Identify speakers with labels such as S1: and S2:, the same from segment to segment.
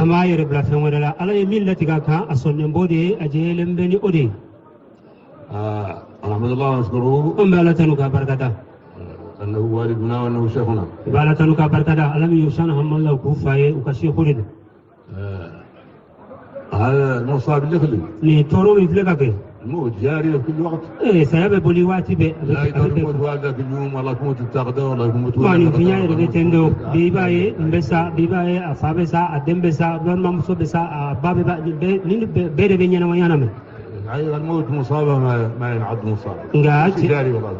S1: أما يرب لا فهم ولا على يمين لا تجاك أصلا بودي أجيل بني أودي
S2: الحمد لله ونشكره
S1: لا تنوك بركة
S2: أنه والدنا وأنه شيخنا
S1: لا تنوك بركة ألم يشان هم الله كوفاي وكشي خلد
S2: هذا مصاب اللي
S1: لتورو يفلقك
S2: الموت جاري في كل وقت
S1: إيه سيابة بوليواتي بي
S2: لا يموت والدك اليوم والله تموت التغدى والله يموت
S1: ماني فينيا يرغتندو بيباي مبسا بيباي أفابسا أدم بسا بان مامسو بسا بابي با نين بيري بينينا ويانا من
S2: الموت مصابة ما ينعد مصابة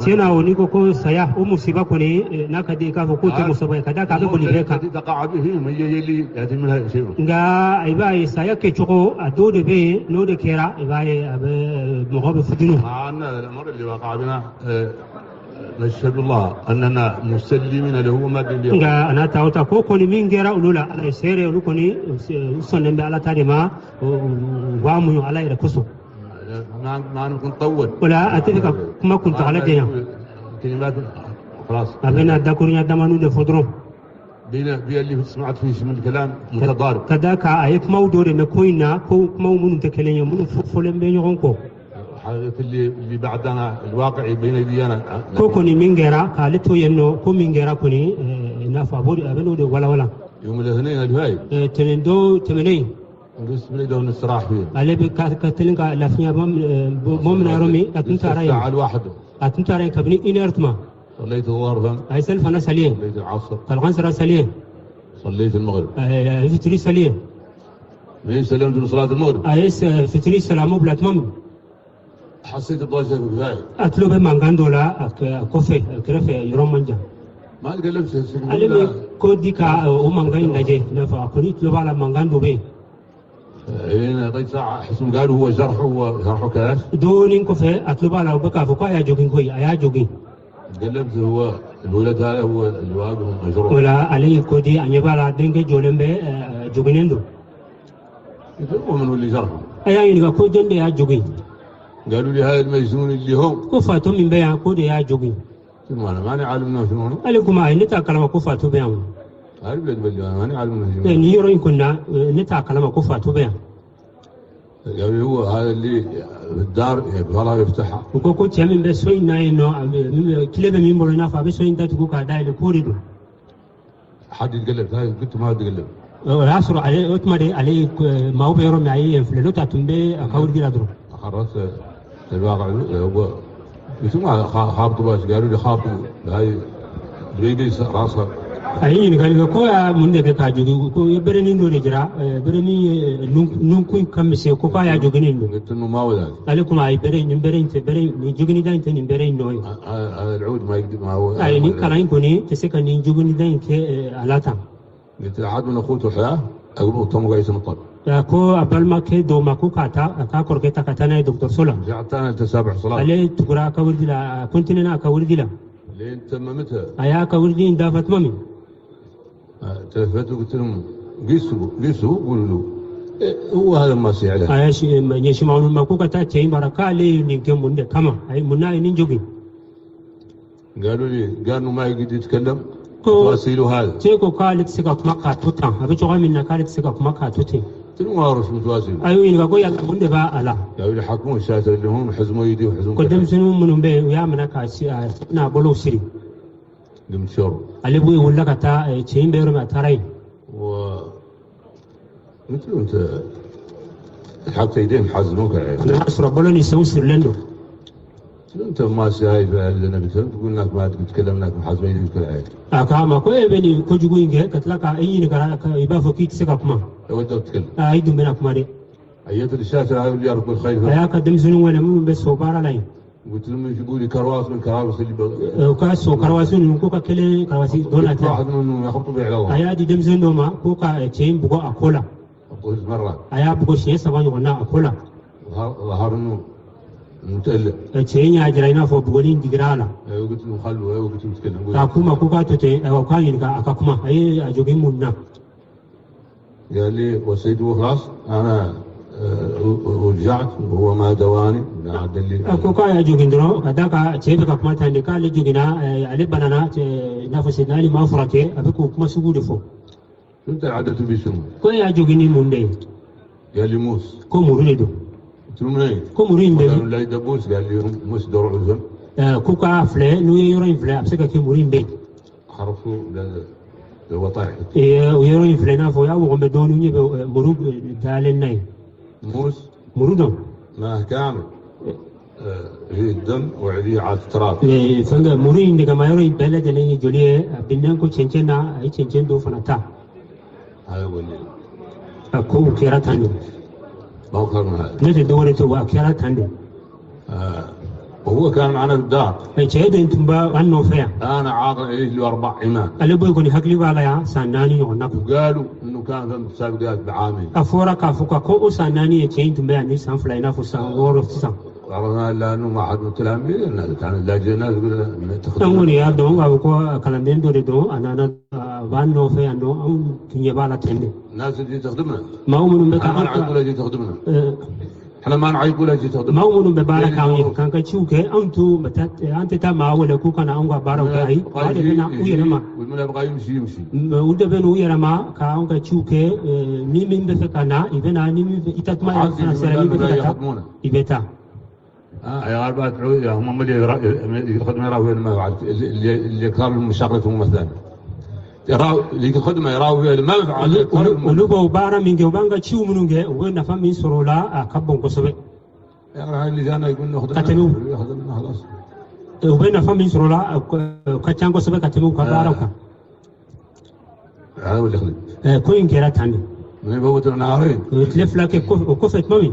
S1: تينا ونيكو كو سياه ومصيبة كوني ناكدي كافو كوتو مصابة كدا كابي بولي بيكا
S2: تقع به من يلي يأتي منها شيء
S1: إباي سياه كيشوكو أدود بي نود كيرا إباي مغاب فجنو
S2: أنا الأمر اللي وقع بنا نشهد الله أننا مسلمين له وما دين
S1: أنا تاوتا كو كوني مين غيرا أولولا على سيري أولو كوني سنن بي على تاريما وامو على يركسو
S2: ما نكون طول
S1: ولا أتفق كما كنت على دينا
S2: كلمات خلاص
S1: أبينا دكورنا دمانو دفدرو
S2: بين اللي سمعت فيه من الكلام متضارب
S1: كذاك أيك مودور مكوينا كو مو من تكلين من فلان بينهم
S2: حاجة اللي بعدنا الواقع بين ايدينا
S1: كوني من غيرا قالتو ينو كو من غيرا كوني نافع بودي ابنو ولا
S2: يوم الاثنين الهاي
S1: تلندو تمنين
S2: بسم الله دون استراح فيه
S1: علي بكاتلينكا لافنيا بوم نارمي اتنتا راي
S2: الساعة الواحدة
S1: اتنتا راي كبني انيرتما
S2: صليت الظهر
S1: اي سلف انا سليم
S2: صليت العصر
S1: العنصر سليم
S2: صليت المغرب
S1: فتري سليم
S2: ليه سلمت لصلاة المغرب
S1: اي فتري سلامو بلا تمام
S2: حسيت الضجة كفاية
S1: أطلب من غاندولا كوفي كرفي يروم منجا
S2: ما تكلمت
S1: على كودي كا ومن غاين نجي نفع كوني طلب على من غاندو بي
S2: هنا طيب ساعة حسن قالوا هو جرحه كاش
S1: دونين كوفي أطلب على وبكا فوقا يا جوجين كوي يا جوجين
S2: تكلمت هو الولد هذا هو الواقع مجروح
S1: ولا علي كودي أن يبالا دينك جولن بي جوجينندو
S2: هو من اللي جرحه
S1: أيا ينقا كودن بي يا جوجين
S2: قالوا لي هذا المجنون اللي هم
S1: كوفاتو من بيان كودي يا جوجين
S2: ثم انا ماني عالم انه شنو
S1: عليكم هاي نتا كلام كوفاتو بيان
S2: عارف لك بالله ماني عالم انه شنو
S1: نيرو كنا نتا كلام كوفاتو بيان
S2: قالوا هو هذا اللي في الدار والله يفتحها
S1: وكوكو تشامين بسوين ناينو كليب من بولنا فبسوين داتو كا دايل كوريدو
S2: حد يتقلب هاي قلت ما يتقلب
S1: راسو عليه اوتمري عليه ما هو بيرو معي فلو تاتمبي اكاور ديرادرو
S2: خرجت الواقع هو يسمع خابطوا باش قالوا لي خابطوا هاي بريدي راسها
S1: أي قال لك كوي من ذاك كاجو كو يبرني ندوري جرا برني نونكوي كم سي كو كايا جوجنين
S2: قلت انه ما ولا
S1: عليكم اي برين تبرين جوجني داين تاني برين نوي
S2: هذا العود ما يقدر ما هو
S1: اي ني كلاين كوني تسكني جوجني داين كي علاتا
S2: قلت عاد من اخوته الحياه اقول تم قايس نطل
S1: كو قبل ما كي دو ما كو كاتا كا كوركيتا كاتانا دكتور سولا
S2: رجعت انا تسابع صلاه
S1: علي تقرا كوردي لا كنت انا كوردي لا
S2: لين تممتها
S1: ايا كوردي دافت مامي
S2: تلفت وقلت لهم قيسوا قولوا له هو هذا ما سي عليه
S1: ايا شي يشمعون ما كو كاتا تشين بركه لي نينكم من كما اي منا نينجوغي
S2: قالوا لي قالوا ما يقدر يتكلم واسيله هذا
S1: تيكو كالت سيكاك مكا توتا ابي جوغا منا كالت سيكاك مكا توتي
S2: تنوارش متواسل
S1: ايوه ينغا كويا من با الا
S2: قالوا لي حكموا الشاتر اللي هم حزموا يدي وحزموا
S1: قدام سنو من بي ويا منكا نا بولو سيري
S2: قمت شور
S1: علي بوي ولا كتا تشين بيرو ما تراي
S2: و انت حتى يدين حزموك
S1: انا اشرب بولوني سوسر لندو
S2: انت ما شايف اللي بتقول تقول لك ما تتكلم لك حزمين بكل عين
S1: كما كوي بني كوجوين كتلك اي نكرا يبا فوكيت سكاكما
S2: ودك تتكلم
S1: اي دم بينك ماري
S2: ايات الشاشه هاي اللي يركض خايف
S1: يا قدم سنو ولا مو بس وبارا لاين
S2: قلت لهم يجيبوا لي كرواس من كرواس اللي
S1: وكاسو كرواسون كوكا كلي كرواسي دونات
S2: واحد منهم يخبطوا بيه على الله
S1: ايا دي دم زندو ما كوكا تشين بقى اكولا
S2: اقول مره
S1: ايا بقى شيء سبان يقولنا اكولا
S2: ظهر انه متألق.
S1: تشيني أجرينا فوق بقولين دقرانا.
S2: قلت له خلوا قلت له تكلم.
S1: أكوما كوكا تتي أو كاين أكاكما أي أجوجين منا.
S2: قال لي وسيدو خلاص أنا رجعت وهو ما دواني عدل لي.
S1: كوكا أجوجين درو هذاك تشيب كاكما تاني قال لي جوجينا على بنانا نفسنا لي ما فرقه أبيكو كم سجود فوق.
S2: أنت عدت بيسمو.
S1: كوي أجوجيني مندي.
S2: قال لي موس.
S1: كم مريدو.
S2: تمنين.
S1: كم مرين بي.
S2: قال لي دبوس قال لي موس دور عزم.
S1: كوكا فلا نويرين فلا أبسك كم مرين بي.
S2: حرفوا لوطايح.
S1: ويرين فلنا فويا وغمدون وني مروب تالناي.
S2: موس.
S1: مرودم.
S2: ما كامل. عليه الدم وعليه عاد تراب.
S1: فنجا مرين دي كما يرين بلد اللي جوليه بينكو تشنشنا أي تشنشن دو فنتا.
S2: هذا هو اللي.
S1: أكو كيرا تاندو.
S2: ما كان هذا.
S1: نجد دورة تو كيرا تاندو.
S2: وهو كان معنا بالدار.
S1: شهد أنتم با عنو فيا.
S2: أنا عاقل عليه له 4 عمام.
S1: اللي بيقول يحكي لي على يا سناني ونقول.
S2: وقالوا إنه كان في المسابقات بعامين.
S1: أفورا كافوكا كو سناني يتشين تنبأ عن نسان فلاينا فسان ورف تسان.
S2: عرفنا لأنه ما حد من التلاميذ كان اللاجئين يقول تخدم.
S1: أمور يا دون أبوكو كلامين دوري دون أنا بانو فيا نو أم كني بالا تندي.
S2: الناس اللي تخدمنا.
S1: ما هو من بكا.
S2: ما نعيب ولا جي تخدمنا. إحنا ما نعيب ولا جي تخدمنا.
S1: ما هو من ببارك كامي كان كتشوك أنتو بتات أنت تما ولا كوكنا أنغا بارك أي. هذا بنا ويرما.
S2: والملا بقى يمشي.
S1: وده بنا ويرما كأنغا كتشوك نيمين بفكنا إبنا نيمين إتاتما يفنا سرني بفكنا. إبتا.
S2: يا أربعة عوية هم اللي يخدموا يراوي ما بعد اللي كانوا مشاغلتهم مثلا يراوي اللي يخدموا يراوي ما بعد
S1: ولو بارا من جوبانغا تشيو منوجه وين نفهم من سرولا كابون كسبة
S2: يعني هاي اللي جانا يقول نخدم خلاص
S1: وين نفهم من سرولا كتشان كسبة كتنو كبارك
S2: هذا اللي خدم
S1: كوين كيرا تاني
S2: من يبغوا نهارين
S1: تلف لك كفت مامي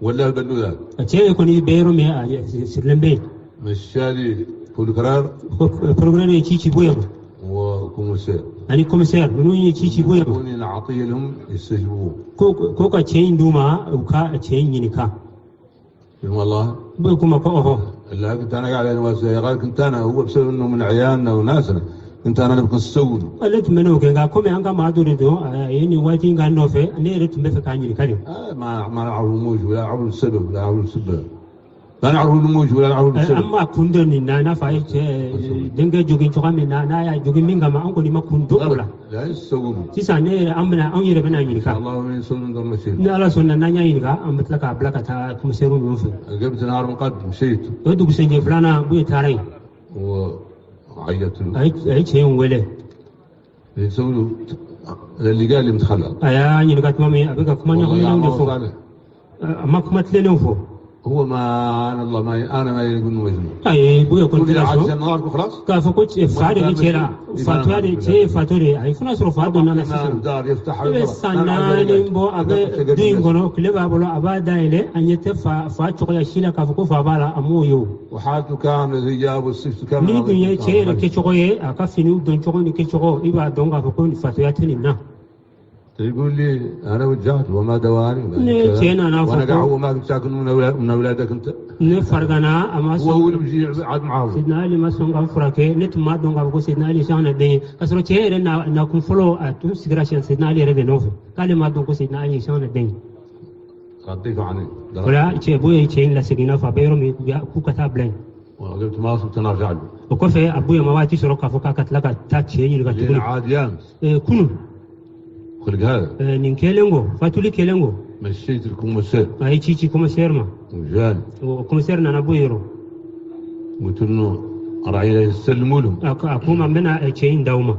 S2: ولا البنو ذا
S1: أشياء يكون يبيرو ميا سلمبي
S2: مشالي بروكرار
S1: يشيشي بويا
S2: وكومسير
S1: يعني كومسير منو يشيشي بويا
S2: كوني نعطي لهم يستجيبوا
S1: كوكا تشين دوما وكا تشين ينكا
S2: والله
S1: بكم أكوه
S2: لا كنت أنا قاعد قال كنت أنا هو بسبب إنه من عيالنا وناسنا كنت أنا نبقى السود.
S1: قلت منو كذا كم يعنى ما أدري دو يعني وايتين كان نوفي أنا ريت مثل كان يكلم.
S2: ما نعرف الموج ولا نعرف السبب ولا نعرف السبب. لا نعرف الموج ولا نعرف السبب.
S1: أما كندن إننا فايت دنجا جوجين شو كمان نا يا جوجين مين كمان أنكو نما كندو ولا.
S2: لا السود.
S1: سيسانة أمنا أم يربنا ينكا.
S2: الله من سون دور مسير.
S1: لا سون نانيا ينكا أم بتلك أبلا كتا كمسيرون يوفي.
S2: جبت نهار مقدم مشيت.
S1: ودو بسنجي فلانا بوي تارين.
S2: عيط له.
S1: أي شيء ولا.
S2: يسوي اللي قال لي متخلق.
S1: يعني نقول مامي أبيك كمان يقولون نفو. ما كمان تلين نفو.
S2: هو ما الله ما أنا ما يقول مجنون.
S1: أي بوي كنت
S2: لا شو. عشان نهارك خلاص.
S1: كافوكوت فارق كيرا. فاتوري شيء فاتوري. أي فناس رفعوا لنا
S2: سيسن. دار يفتح.
S1: بس سنان بو أبى دين كنو كلبا بلو أبى دايله أن يتفا فاتوري شيلا كافوكو فابالا أمويو.
S2: وحالته كان الرجال والسيف كان.
S1: نيجي نيجي شيء كيشوكوي أكافينيو دون شوكو نكيشوكو يبغى دون كافوكو فاتوري نا.
S2: يقول لي أنا وجهت وما دواني. وأنا قاعد وما كنت ساكن من أولادك أنت.
S1: نفرقنا أما
S2: هو اللي بيجي عاد معاه.
S1: سيدنا علي ما سونغ فرقة نت ما دونغ أبوك سيدنا علي شان الدين أسرع شيء رنا كنفلو أتوم سكراشين سيدنا علي ربي نوف قال ما دونغ سيدنا علي شان الدين.
S2: صدق عني.
S1: ولا شيء بوي شيء لا سكينة فبيرو مي كوكتاب لين.
S2: وقلت ما صرت نرجع له.
S1: وكفى أبوي ما واتي سرقة فوكا كتلقى تاتشي يلقى تقول.
S2: عاديان.
S1: كنو.
S2: خلق هذا.
S1: نينكيلينغو فاتولي كيلينغو.
S2: مشيت الكومسير.
S1: أي شيء كومسير ما.
S2: وجان.
S1: وكومسير أنا بويرو.
S2: قلت إنه راعي يسلموا لهم.
S1: أكو ما بنا شيء دوما.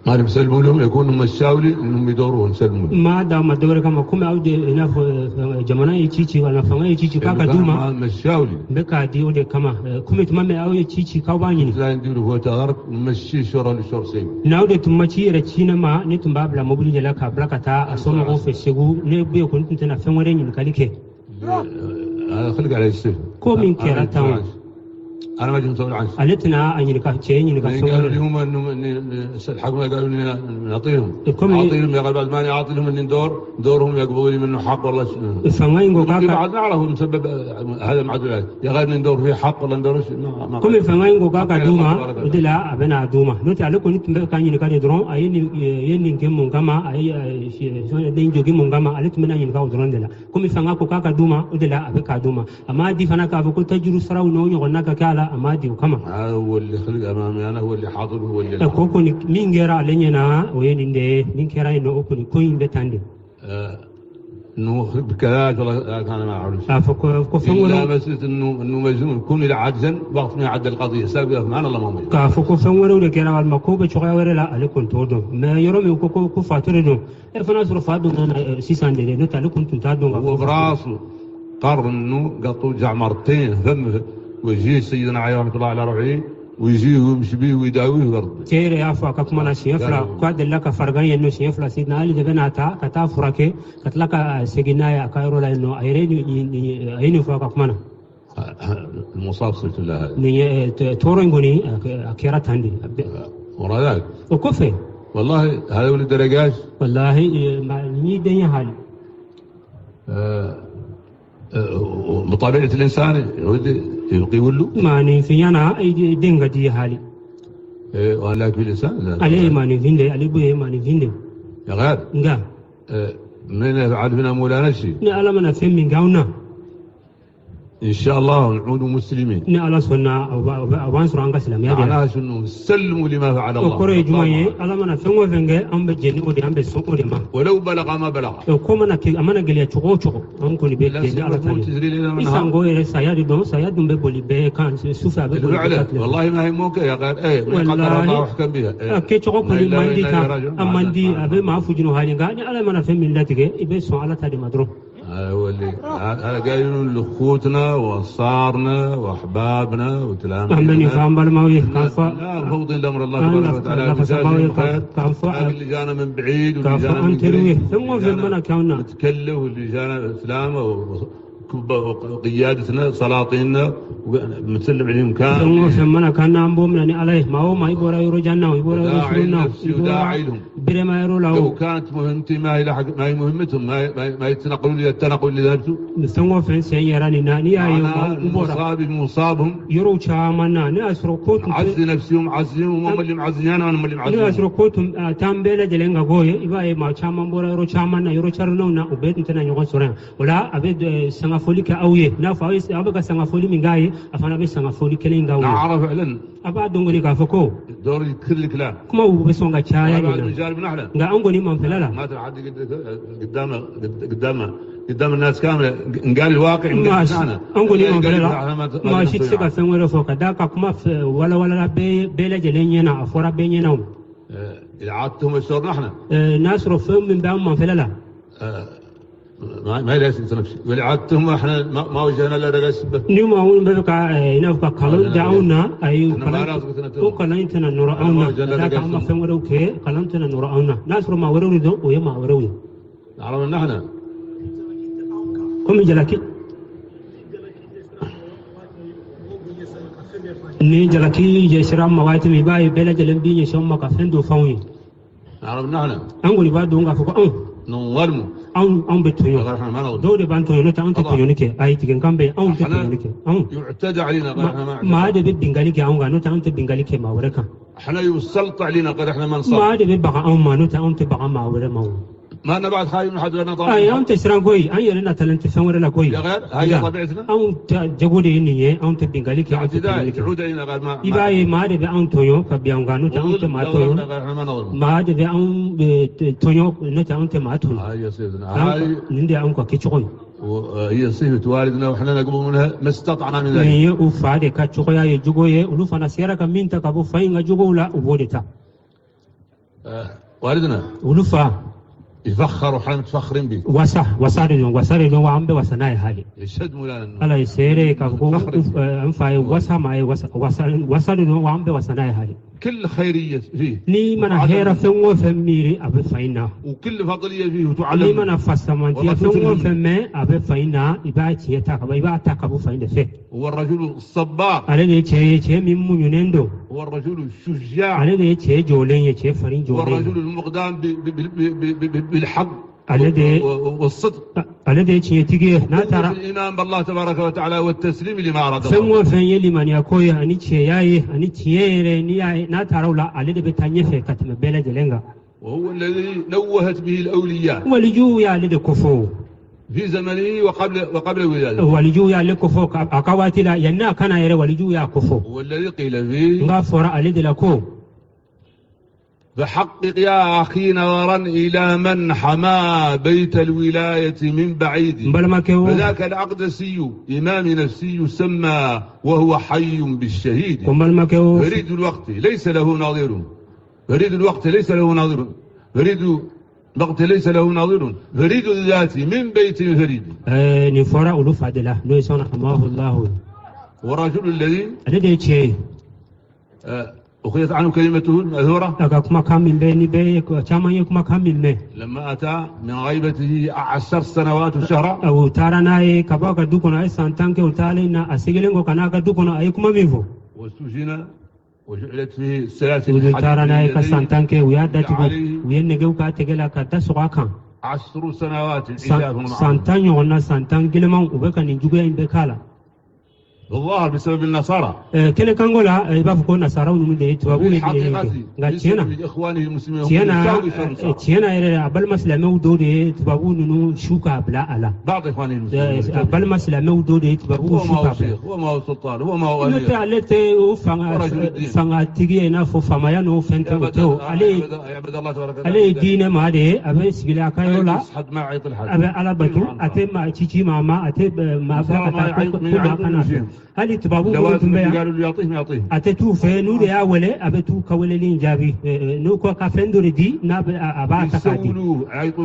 S2: ما يسلموا لهم يكونوا مشاولي إنهم يدورون يسلموا لهم.
S1: ما دام الدورة كم كم أودي هنا في جمانا يشيشي ولا فما يشيشي كاكا دوما.
S2: مشاولي.
S1: بكا ديو ده كما كم تمام أو يشيشي كوباني.
S2: لا يديروا هو تغرب مشي شورا لشور سيم.
S1: ناود تمشي رتشينا ما نتباب لا مبلي جلا كابلا كتا أصلا هو في السجو نبي يكون تنا فمرين ينكاليك.
S2: هذا خلق على السيف.
S1: كومين كيرا تاون.
S2: انا ما جيت مسؤول عنه.
S1: ألتنا أن ينكا تشين ينكا
S2: قالوا لي هم انه الحكومه قالوا لي نعطيهم يا بعد ما اعطي لهم ان دورهم يقبضوا لي منه حق والله.
S1: فما ينقو كاكا
S2: بعد نعرف مسبب هذا المعدلات يا غير ندور فيه حق ولا ندور ما
S1: كم فما ينقو كاكا دوما ودلا ابنا دوما نوت عليكم نتم كان ينكا درون اي ين كم مونغاما اي دين جوغي مونغاما الت من ينكا درون دلا كم فما كاكا دوما ودلا ابكا دوما اما دي فانا كافو تجرو سراو نو يغنا كالا اما دي كما
S2: هو اللي خلق امامي انا هو اللي حاضر هو اللي
S1: كوكو مين غيرا لنينا وين دي مين كيرا انه اوكو كوين بتاندي
S2: انه بكذا كان ما اعرف الا مسألة انه مجنون يكون الى عجزا وقت ما يعدل القضيه سابقا سبحان الله ما موجود
S1: كافوكو فنورو لكيرا والمكوبه شغا ورلا عليكم تودو ما يروم كوكو فاتورو فناس رفادو انا سيسان دي نتا لكم تنتادو
S2: هو براسه قرر انه قطو جع مرتين ثم ويجي سيدنا علي رحمه الله على روحه ويجيه ويمشي به ويداويه برضه.
S1: تيري عفوا كمان سيفلا قاد لك فرقان إنه سيفلا سيدنا علي دبنا كتا فرقة كتلك سجنايا كايرو لأنه أيرين فوق كمان.
S2: المصاب صلت الله.
S1: نية تورنغوني أكيرات عندي.
S2: ورا ذلك.
S1: وكفي.
S2: والله هذا ولد درجاج.
S1: والله ما نيدني حال.
S2: بطبيعة الإنسان يقول له
S1: ما نفينا أي دينغ دي حالي
S2: ولا في الإنسان
S1: عليه ما نفينده عليه بيه ما نفينده
S2: يا غير
S1: نعم
S2: من يفعل فينا مولانا شيء
S1: نعلم من فهم من قاونا
S2: إن شاء الله نعود مسلمين
S1: نعلم سنة أو أنصر عنك سلام يا
S2: أنا شنو سلموا لما فعل الله
S1: وكوري جمعي على من فهم وفنجة أم بجني ودي أم بسوق ودي ما
S2: ولو بلغ ما بلغ
S1: وكم أنا كي أمانة قليا شقو أم كوني بيت جني على ثاني إنسان قوي سياد دم بقولي بكان سوفا بقولي
S2: والله ما هي موكا يا غير إيه والله وحكم بها
S1: كي شقو كوني ماندي كان أماندي أبي ما فوجنو هاي قال على من فهم من لا تجي يبي سو على ثاني مدرو
S2: هو اللي أنا قايلون لأخوتنا وأنصارنا وأحبابنا وتلاميذنا
S1: أمني فهم بالماوي كافة
S2: لا فوضين لأمر الله تبارك وتعالى جزاهم خير اللي جانا من بعيد واللي جانا من قريب
S1: ثم في منا كونا
S2: نتكلم واللي جانا الإسلام وقيادتنا سلاطيننا مسلم عليهم كان
S1: ثم في منا كان نبوم لأن عليه ما هو ما يبورا يرجعنا ويبورا يشرنا
S2: وداعي لهم
S1: برما يرو له
S2: لو كانت مهمتي ما هي حق ما هي مهمتهم ما يتنقلون لي التنقل اللي ذهبتوا
S1: ثم في سيراني ناني أيوة
S2: مصابهم
S1: يرو شامنا ناس ركوت
S2: عز نفسهم عزهم هم اللي معزيانا وانا اللي معزيهم
S1: ناس ركوت تامبيلا جلنا قوي يبقى ما شامان بورا يرو شامنا يرو شرنا وبيت نتنا يقول سورة ولا أبد سنغفولي كأويه نافعيس أبغى سنغفولي من جاي أفنى بس سنغفولي كلين قوي
S2: نعرف فعلا
S1: أبغى دونغني كافكو
S2: دور كل الكلام
S1: كم هو بس وانغا شايا
S2: جانب نحن
S1: لا أنغني ما فللا
S2: ما تحد قدام الناس كاملة قال الواقع
S1: معنا أنغني ما فللا ما شيء سكا سنغرا فوق داك كم ولا بيلا جلينينا أفورا بينينهم
S2: إذا عادتهم الشر نحن
S1: ناس رفهم من بعض ما فللا
S2: ما ليش نفسي ولعادتهم احنا ما وجهنا الا رجال السبه
S1: نيوم هون بقى نفق كلام دعونا اي كلام انتنا نراونا ذاك ما فهم وروكي كلام انتنا نراونا ناس ما وروني دو ويما وروني
S2: عرفنا نحن
S1: كم جلاكي ni jalaki je siram mawati mi bayi bela jalam bi ni somma ka fendo fawi
S2: عرفنا نحن
S1: angoli ba do nga fuko
S2: نظلموا
S1: أو بتويو دول بانتويو نتا أنت تويو نكى أي تيجن كم بي أو تتويو نكى
S2: يعتدى علينا
S1: ما هذا بيدينغالي كي أونغا نتا أنت بيدينغالي كي ما وركا
S2: إحنا يسلط علينا قد إحنا ما نصل
S1: ما هذا بيبقى أو ما نتا أنت بقى ما ورا ما
S2: ما أنا بعد خايف من حد ولا طالع
S1: أي أنت سران كوي أي لنا تلنت سمر لا كوي
S2: يا غير هاي طبيعتنا
S1: أو جودي إني أو أنت بيدينغالي كي
S2: اعتداء يعود علينا قد ما
S1: يبقى ما هذا بأون تويو كبيانغا نتا أنت ما تويو ما هذا بأون تويو نتا أنت ما تويو
S2: هاي يا سيدنا هاي
S1: نندي أونكا كيشوي
S2: وهي صفة والدنا وإحنا نقبل منها ما استطعنا من ذلك.
S1: هي وفادة كتشويا يجوجوه ولوفنا سيرة كمين تكابو فين يجوجو لا وبودتا.
S2: والدنا.
S1: ولوفا.
S2: يفخر وحنا متفخرين به.
S1: وصار وعم بوسناي هذه.
S2: يشهد مولانا.
S1: على يسير كابو أنفاي وسامي وصار وعم بوسناي هذه.
S2: كل خيرية فيه.
S1: لي من هيرا فمو فميري أبي فينا.
S2: وكل فضلية فيه وتعلم.
S1: لي من فسمانتي فمو فمي أبي فينا يبعت يبعت أبو فينا فيه.
S2: هو الرجل الصبار.
S1: عليه شيء من منيندو.
S2: هو الرجل الشجاع.
S1: عليه شيء جولين شيء فرين جولين.
S2: هو الرجل المقدام بالحق والصدق.
S1: عليه شيء تيجي ناترا.
S2: الإيمان بالله تبارك وتعالى والتسليم لما أراد
S1: الله. فمو فين يلي من يكوي أني شيء نيا ناترا ولا عليه بتاني في كتم بلا جلنا.
S2: وهو الذي نوهت به الأولياء.
S1: ولجوا يا لدي كفو.
S2: في زمنه وقبل ولادته.
S1: ولجوا يا لكفو أكواتي لا ينا كان يرى ولجوا يا كفو.
S2: والذي قيل فيه.
S1: غفر عليه لكو.
S2: فحقق يا أخي نظرا إلى من حمى بيت الولاية من بعيد. فذاك الأقدسي إمام نفسي يسمى وهو حي بالشهيد. فريد الوقت ليس له ناظر. فريد الوقت ليس له ناظر. فريد الوقت ليس له ناظر. فريد الذات من بيت فريد.
S1: نفرع ألوف عدله لو يسون حماه الله.
S2: ورجل الذي
S1: الذي
S2: أخذت عنه كلمته المأثورة. لما أتى من غيبته 10 سنوات وشهرا.
S1: أو ترى كباك دوكنا أي سانتانك وتالينا أسيجلين وكنا دوكنا أي كم ميفو.
S2: واستوجنا وجعلت فيه السلاسل.
S1: وترى كسانتانك ويادت وينجو كاتجلا كتسوقا.
S2: 10 سنوات.
S1: سانتاني ونا سانتان جلمان وبكا نجوجين بكالا.
S2: الظاهر بسبب النصارى.
S1: كل كانغولا يبافكون نصارى ونمدي توابوني.
S2: غاتشينا. إخوانه المسلمين.
S1: تيانا أبل مسلمه ودوري توابون شوكا بلا ألا.
S2: بعض إخوانه المسلمين.
S1: أبل مسلمه ودوري توابون شوكا بلا.
S2: هو ما هو سلطان هو ما هو.
S1: نتعلت فanga تيجي نافو فمايانو فنتو.
S2: عبد الله تبارك وتعالى.
S1: عليه دين ما ده أبي سبلا كايولا.
S2: حد ما عيط الحد.
S1: أبي على بدو أتى ما تيجي ما أتى ما بقى كل كنا. هل تبابو
S2: قالوا له يعطيه
S1: أتتو فينو يا ولي أبتو كولين جابي نوكو كافندور دي ناب أباتا كادي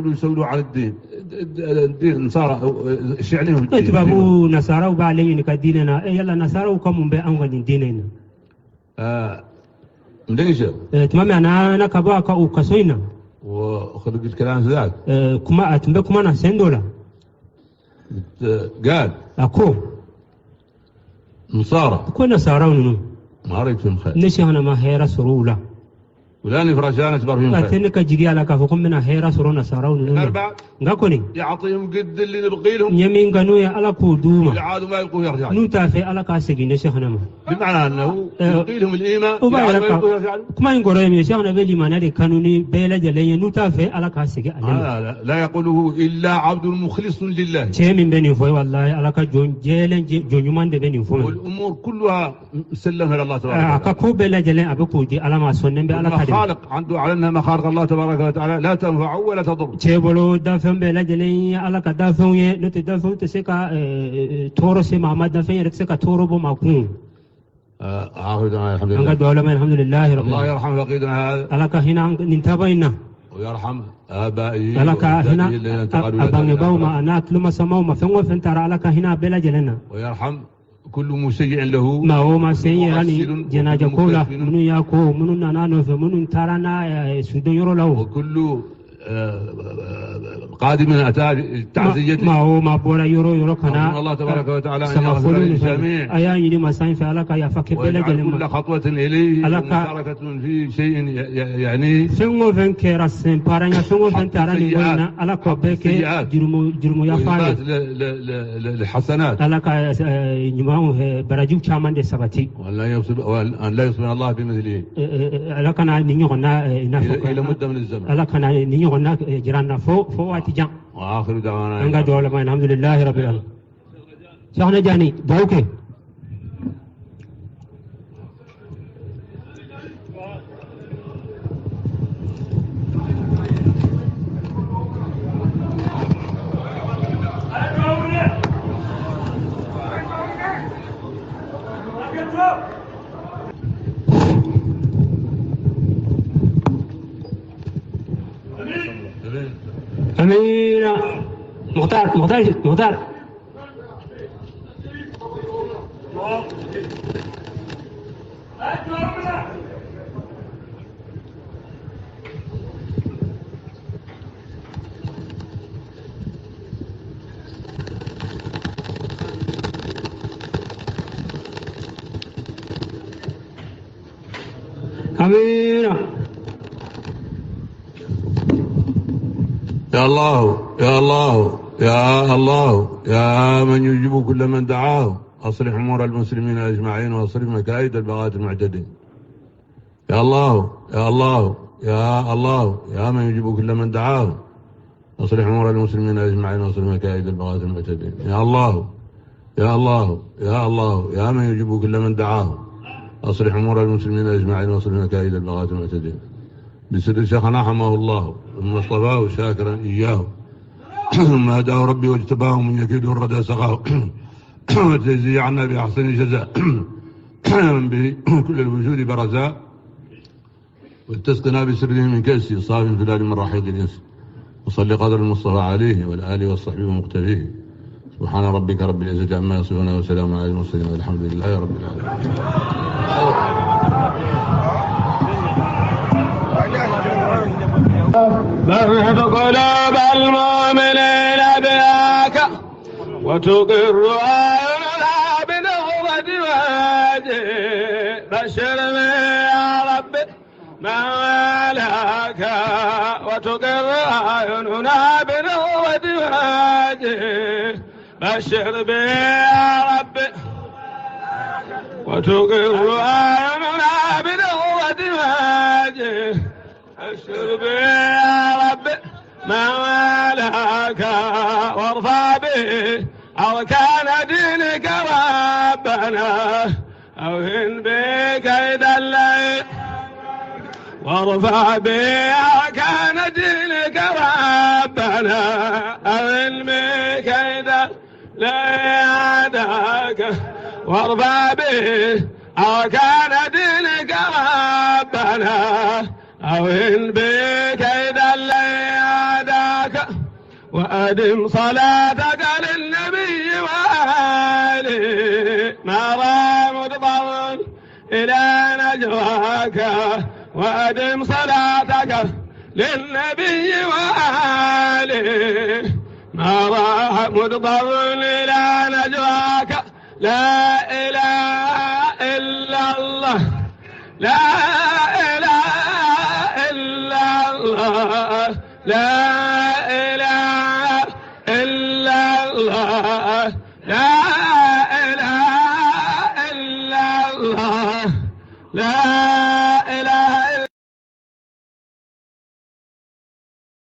S2: يسولوا على الدين نصارى شعلهم
S1: تبابو نصارى وبعلين كديننا يلا نصارى وكم بأنغل ديننا
S2: مدنجة
S1: تمام أنا كبا كأوكسوينا
S2: وخلق الكلام ذاك
S1: كما أتمبك كما نسندولا
S2: قال
S1: أكو
S2: نصارى
S1: كنا نصارى
S2: ما رأيت فيهم خير.
S1: نشأنا ما هيرا سرولا.
S2: ولاني فرجانة تبر فيهم خير.
S1: أتنك جيجي على كافكم من هيرا سرونا نصارى
S2: أربعة.
S1: نقولين.
S2: يعطيهم قد اللي نبغي لهم.
S1: يمين قانوية على كودوما.
S2: العادوا ما يلقوا يرجعون.
S1: نوتافي على كاسجي نشأنا ما.
S2: بمعنى أنه يلقي لهم الإيمان.
S1: كما يقول رأي نشأنا بيجي ما نادي قانوني بيلا جلية نوتافي على كاسجي.
S2: لا يقوله إلا عبد مخلص لله.
S1: شيء من بني فوي والله على كجون جيلن جونيمان بني فوي.
S2: والأمور كلها مسلمة لله تبارك
S1: وتعالى. كوب بيلا جلية أبوكودي على ما سونن بيلا كده.
S2: خالق عنده على أنها مخارق الله تبارك وتعالى لا تنفع ولا تضر.
S1: شيء بلو دافن بيلا جلية على كدافن نتدافن تسكا تورس ما دافن يركسكا توربو ماكون.
S2: الحمد لله.
S1: الحمد لله رب
S2: الله يرحم فقيدنا هذا.
S1: على كهنا ننتبهنا.
S2: ويرحم آبائي.
S1: على كهنا أبغى بوما أنا كلما سماو ما فين وفين ترى على كهنا بلا جلنا.
S2: ويرحم كل مشيع له.
S1: ما هو ما سيء يعني جناجة كولا منو ياكو منو نانو فمنو ترانا سودو يرو له.
S2: وكل قادم أتى تعزيته.
S1: ما هو ما بورا يرو كنا.
S2: الله تبارك وتعالى أن يغفر للجميع.
S1: أيان يدي مساين في على كيا فكر بلا جلنا.
S2: كل خطوة إليه مشاركة في شيء يعني.
S1: فين فين كراسين بارانيا فين فين تراني وين على كوبك جرمو يفعل.
S2: الحسنات.
S1: على كا نجمعه براجيو كمان دسبتي.
S2: وأن لا يصبر الله بمثله.
S1: على كنا نيجونا نفوق.
S2: إلى مدة من الزمن.
S1: على كنا نيجونا جيراننا فوق واتجان.
S2: وآخر دعوانا.
S1: أنقى دولة ما الحمد لله رب العالمين. شهنا جاني دوكي. امين. مختار امين.
S2: يا الله يا الله يا الله يا من يجيب كل من دعاه، أصلح أمور المسلمين أجمعين وأصرف مكائد البغاة المعتدين. يا الله يا الله يا الله يا من يجيب كل من دعاه، أصلح أمور المسلمين أجمعين وأصرف مكائد البغاة المعتدين. يا الله يا الله يا الله يا من يجيب كل من دعاه، أصلح أمور المسلمين أجمعين وأصرف مكائد البغاة المعتدين. بسر شيخنا حماه الله ثم اصطفاه شاكرا إياه ثم هداه ربي واجتباه من يكيده الردى سقاه وتجزي عنا بأحسن جزاء من به كل الوجود برزاء، وتسقنا بسره من كأسي صاف فلال من رحيق الياس. وصلي قدر المصطفى عليه والآل والصحبه ومقتفيه. سبحان ربك رب العزة عما يصفون وسلام على المرسلين والحمد لله رب العالمين.
S3: فرح قلوب المؤمنين بياك وتقر عيوننا بنظرة وجهك. بشرني يا رب ما لك وتقر عيوننا بنظرة وجهك. بشر بي يا رب وتقر عيوننا بنظرة وجهك. بشر بي يا رب ما لك وارفع به أركان دينك ربنا أوهن بكيد الليل. وارفع به أركان دينك ربنا أوهن بكيد ليعدك. وارفع به أركان دينك ربنا أوهن بكيد الليعدك. وأدم صلاتك للنبي وآله ما رام مضطر إلى نجواك. وأدم صلاتك للنبي وآله ما رام مضطر إلى نجواك. لا إله إلا الله لا إله إلا الله لا إله إلا الله لا إله إلا الله لا